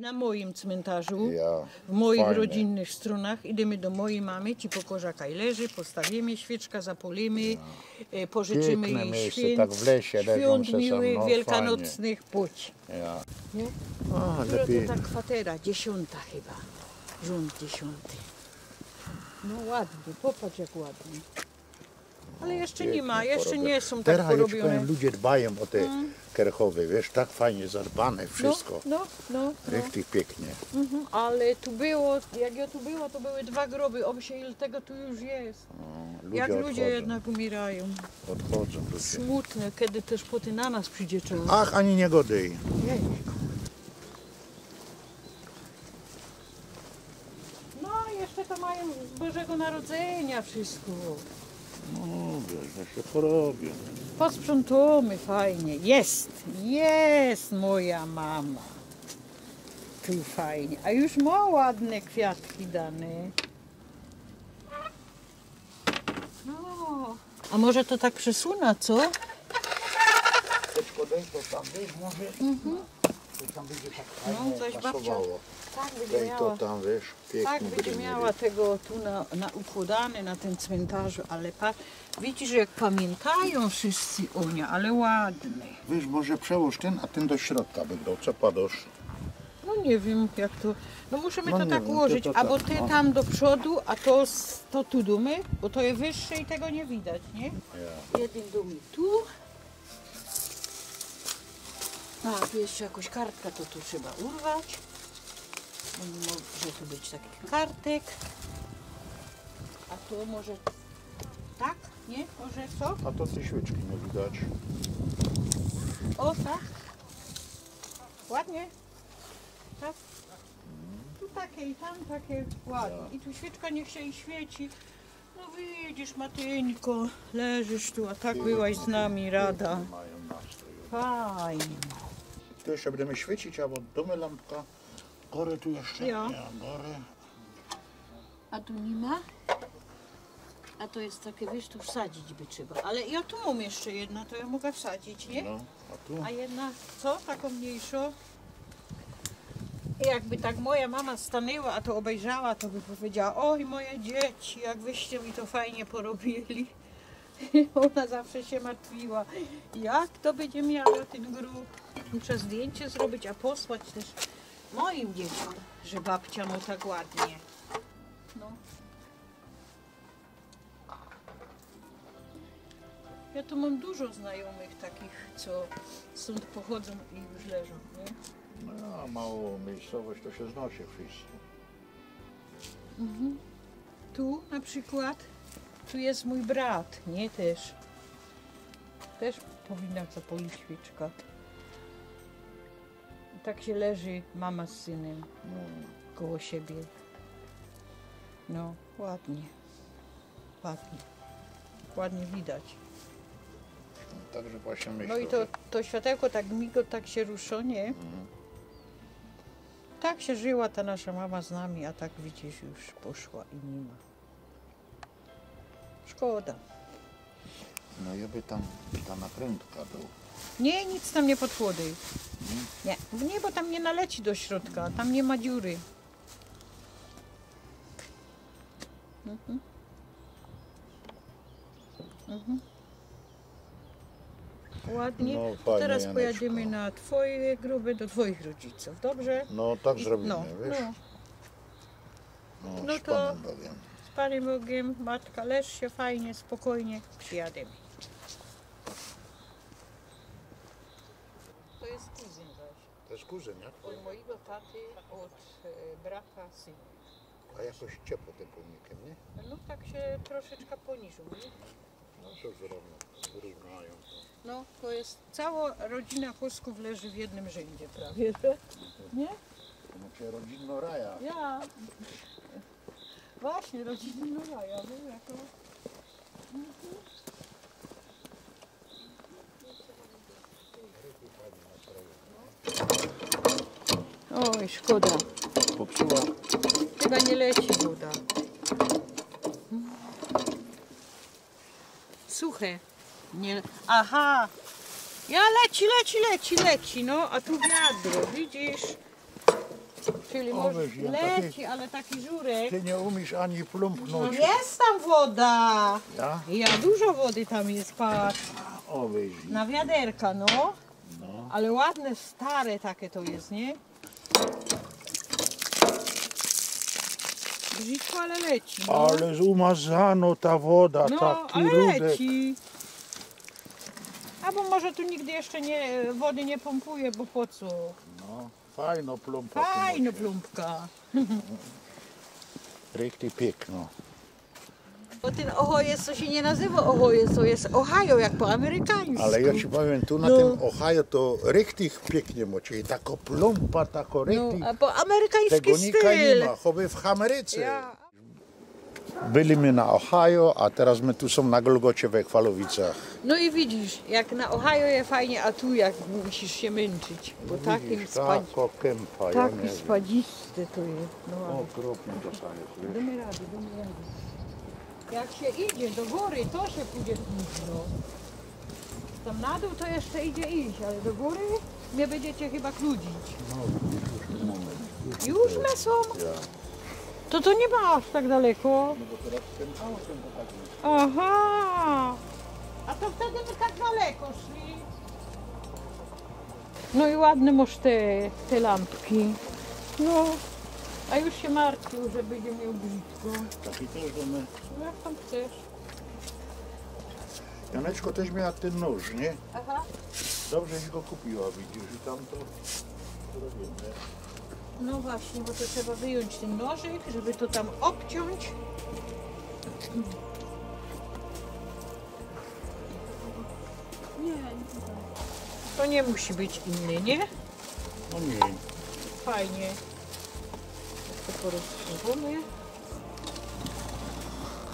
Na moim cmentarzu, Ja, w moich fajnie. rodzinnych stronach, idziemy do mojej mamy, ci pokorzakaj leży, postawimy świeczka, zapolimy, pożyczymy Piękne jej miejsce, święt, tak w lesie leżą świąt se sam, miłych, no, wielkanocnych, pójdź. Ja. Nie? O, Która lepiej. to ta kwatera? 10 chyba. Rząd 10. No ładnie, popatrz jak ładnie. Ale jeszcze nie ma, jeszcze porobione. nie są tak Teraz ja ci porobione. powiem, ludzie dbają o te kerchowy, wiesz, tak fajnie zadbane wszystko. No. Richtig pięknie. Ale tu było, jak ja tu było, to były 2 groby. Obsie ile tego tu już jest. Ludzie Jak ludzie odchodzą. jednak umierają. Odchodzą ludzie. Smutne, kiedy też poty na nas przyjdzie czas. Ach, ani nie godej. Jejku. No, jeszcze to mają z Bożego Narodzenia wszystko. No, wiesz, że się porobią. Posprzątamy fajnie. Jest moja mama. Tu fajnie. A już ma ładne kwiatki dane. No. A może to tak przesunę, co? Teczko, daj to tam, wiesz, może to tam będzie tak fajnie coś pasowało. Tak będzie Daj to tam, wiesz, pięknie Tak będzie miała tego tu na układane na tym cmentarzu, ale widzisz jak pamiętają wszyscy o nie, ale ładny. Wiesz, może przełóż ten, a ten do środka będą, co padasz? No nie wiem jak to, no musimy No to nie tak wiem, ułożyć, to albo tak, ty no. tam do przodu, a to tu dumy, bo to jest wyższe i tego nie widać, nie? Ja. Jeden dumy tu. A, jeszcze jakąś kartkę to tu trzeba urwać. Bo nie może tu być takich kartek. A tu może tak? Nie? Może co? A to te świeczki nie widać. O tak. Ładnie. Tak. Tu takie i tam takie ładnie. I tu świeczka niech się i świeci. No widzisz Matyńko, leżysz tu, a tak byłaś z nami rada. Mają nastrój. Fajnie. Tu jeszcze będziemy świecić, albo domy lampka. Gory tu jeszcze. Ja. Gory. A tu nie ma? A to jest takie, wiesz, tu wsadzić by trzeba. Ale ja tu mam jeszcze jedna, to ja mogę wsadzić, nie? No, a tu? A jedna, co? Taką mniejszą? I jakby tak moja mama stanęła, a to obejrzała, to by powiedziała: oj moje dzieci, jak wyście mi to fajnie porobili. Ona zawsze się martwiła, jak to będzie miało ten grób. Muszę zdjęcie zrobić, a posłać też moim dzieciom, że babcia mu tak ładnie. No. Ja tu mam dużo znajomych takich, co stąd pochodzą i już leżą, nie? No, małą miejscowość to się znosi wszystko. Tu na przykład, tu jest mój brat, nie? Też powinna zapalić świeczka. I tak się leży mama z synem koło siebie. No, ładnie. Ładnie. Ładnie widać. Także właśnie myślę, No i to światełko tak migo, tak się rusza, nie? Tak się żyła ta nasza mama z nami, a tak widzisz, już poszła i nie ma. Szkoda. no jakby tam ta nakrętka była. Nie, nic tam nie podchłody. Nie, bo tam nie naleci do środka, tam nie ma dziury. Ładnie. No, To fajnie, teraz Janeczko. pojedziemy na twoje groby, do twoich rodziców, dobrze? No tak zrobimy, No, wiesz? no. No, No z to- Panem Bogiem. Z Panem Bogiem, matka, leż się fajnie, spokojnie, przyjademy. To jest kuzyn zaś. To jest kuzyn, jak? Od mojego taty, od brata syna. A jakoś ciepło tym pomnikiem, nie? No tak się troszeczkę poniżył, nie? No to wyrównają. No to jest, cała rodzina Kosków leży w jednym rzędzie prawie, że? Nie? To znaczy rodzinno raja. Ja. Właśnie, rodzina Raja, no jako... Oj, szkoda. Popsuła. Chyba nie leci woda. Suche. Nie... Aha! Ja leci, no a tu wiadro, widzisz? Czyli O, może weź, ja leci, ale taki żurek. Ty nie umiesz ani plumpnąć. Jest tam woda. Ja? Ja dużo wody tam jest, patrz. O, weź. Na wiaderka, no. No. Ale ładne, stare takie to jest, nie? Brzydko, ale leci. No, Ale umazano ta woda, no taki ale rudek. leci. Albo może tu nigdy jeszcze wody nie pompuje, bo po co? No, fajno plumpa. Fajna plumpka. Richtig piękno. Bo ten Ohio to się nie nazywa Ohio, to jest Ohio jak po amerykańsku. Ale ja ci powiem, tu na No. tym Ohio to richtig pięknie moci. Tako plumpa, tako No, richtig. a po amerykański Tego nika nie styl. ma, choby w Ameryce. Ja. Byliśmy na Ohio, a teraz my tu są na Golgocie we Chwalowicach. No i widzisz, jak na Ohio jest fajnie, a tu jak musisz się męczyć. Bo taki Tako kępa, ja taki nie wiem. spadzisty to jest. No, ale Okropnie to sam jest, wiesz. damy radę, damy radę. Jak się idzie do góry, to się pójdzie trudno. Tam na dół to jeszcze idzie iść, ale do góry nie będziecie chyba kludzić. No, już moment. Już my są? Ja. To nie ma aż tak daleko. No bo teraz ten autem to tak jest. Aha! A to wtedy my tak daleko szli. No i ładne masz te lampki. No, a już się martwił, że będzie miał brzydko. Taki też, że my... No jak tam chcesz. Janeczko też miała ten nóż, nie? Aha. Dobrześ go kupiła, widzisz, i tam to robimy. No właśnie, bo to trzeba wyjąć ten nożyk, żeby to tam obciąć. Nie, to nie musi być inny, nie? No nie. Fajnie. To porozstrzygamy.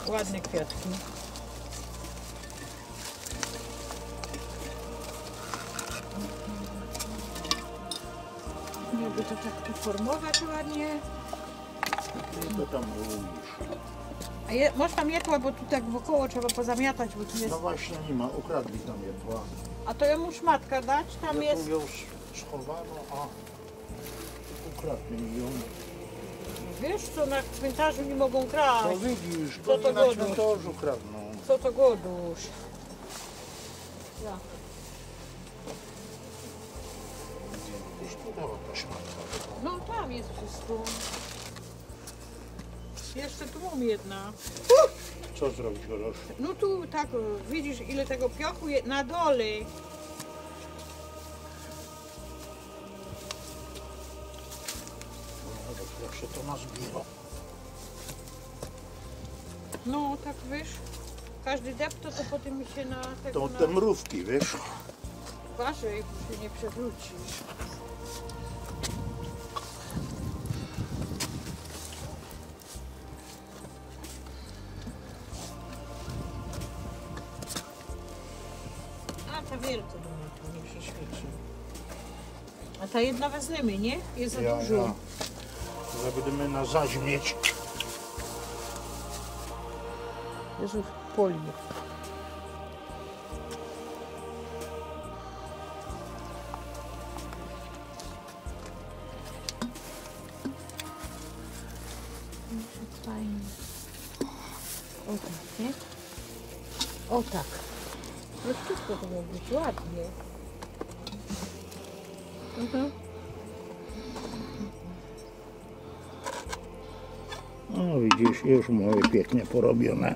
Ładne kwiatki. Jakby to tak tu formować ładnie. To tam umiesz. A masz tam jedła, bo tu tak wokoło trzeba pozamiatać, bo tu jest... No właśnie nie ma, ukradli tam jedła. A to ją muszę matka dać, tam Ja jest... tu już schowano, a ukradli ją. Wiesz co, na cmentarzu nie mogą To kraść. widzisz, Co go to na godo? cmentarzu kradną. Co to godusz? Ja. Już tu dała ta szmatka. No tam jest wszystko. Jeszcze tu mam jedna. Co zrobić, Gorosz? No tu tak, widzisz ile tego piochu jest na dole. No, jak się to nazbiera. No tak wiesz, każdy depto to potem się na tego... To te mrówki, wiesz? Uważaj, bo się nie przewrócisz. A ta wielka do mnie tu nie się świeci. A ta jedna wezmemy, nie? Jest za dużo. Ja. Że będziemy na zaś mieć. Jezu, poli. Fajnie. O tak, nie? O tak. No wszystko to ma być ładnie. Mhm. No widzisz, już moje pięknie porobione.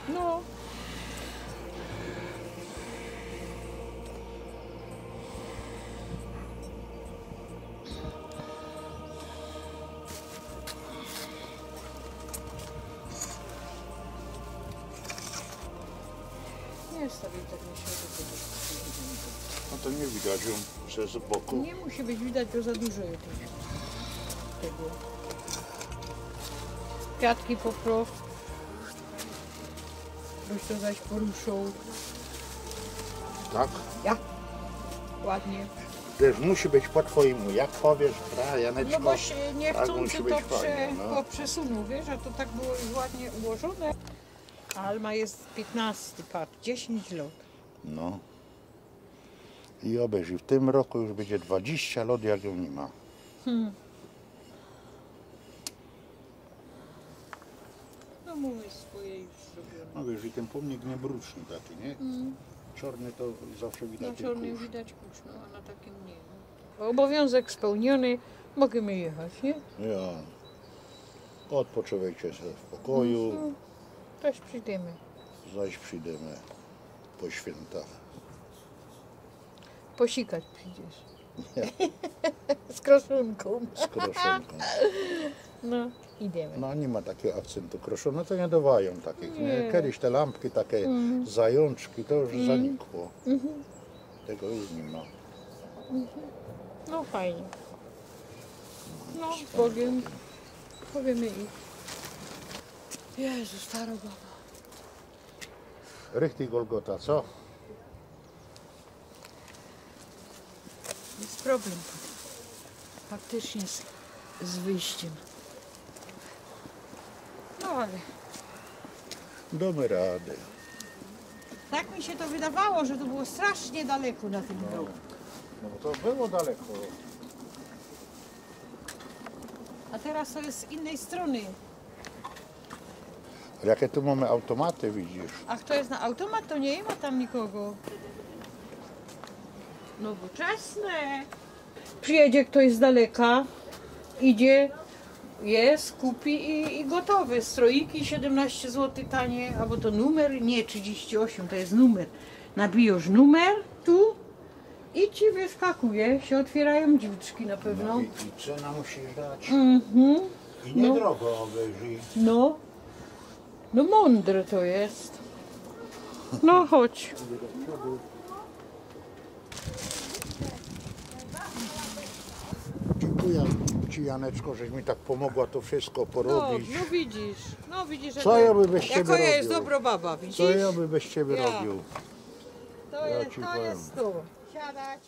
No. Nie stawię tak na środku. No to nie widać ją z boku. Nie musi być widać, bo za dużo jest tego. Kwiatki poproś. Byś to zaś poruszał. Tak? Ja. Ładnie. Też musi być po twojemu. Jak powiesz, Janeczko, No bo się niechcący musi to być fajnie, no. przesunął, wiesz, a to tak było już ładnie ułożone. Alma jest 15, patrz, 10 lat. No. I obejrzyj, w tym roku już będzie 20 lat, jak ją nie ma. No mówię, swoje już zrobione. No wiesz, i ten pomnik niebruczny taki, nie? Czarny to zawsze Na widać. czarnym widać kurz, no, a na takim nie. No. Obowiązek spełniony, możemy jechać, nie? Ja. Odpoczywajcie sobie w pokoju, No, też przyjdziemy. zaś przyjdziemy po świętach. Posikać przyjdziesz. Z kroszunką. Z kroszenką. No, idziemy. No nie ma takiego akcentu kroszu, no to nie dawają takich, nie? Nie. Kiedyś te lampki takie, zajączki, to już zanikło. Tego już nie ma. No fajnie. No, z Bogiem. Powiemy i. Jezu, staro baba. Richtig Golgota, co? Jest problem. Faktycznie z wyjściem. No ale Damy rady. tak mi się to wydawało, że to było strasznie daleko na tym roku. No bo to było daleko. A teraz to jest z innej strony. Jakie tu mamy automaty, widzisz? A kto jest na automat, to nie ma tam nikogo. Nowoczesne. Przyjedzie ktoś z daleka, idzie, jest, kupi i gotowe. Stroiki 17 zł tanie, albo to numer, nie 38, to jest numer. Nabijasz numer tu i ci wyskakuje, się otwierają drzwiczki na pewno. I cena musisz dać. Mhm. I niedrogo obejrzyj. No, no mądre to jest. No chodź. Dziękuję Ci, Janeczko, żeś mi tak pomogła to wszystko No, porobić. no widzisz, że Co to, ja by bez jaka ciebie jest robił? dobro baba, widzisz? Co ja by bez Ciebie Ja. robił? To Ja jest ci to. powiem. Jest to. Siadać.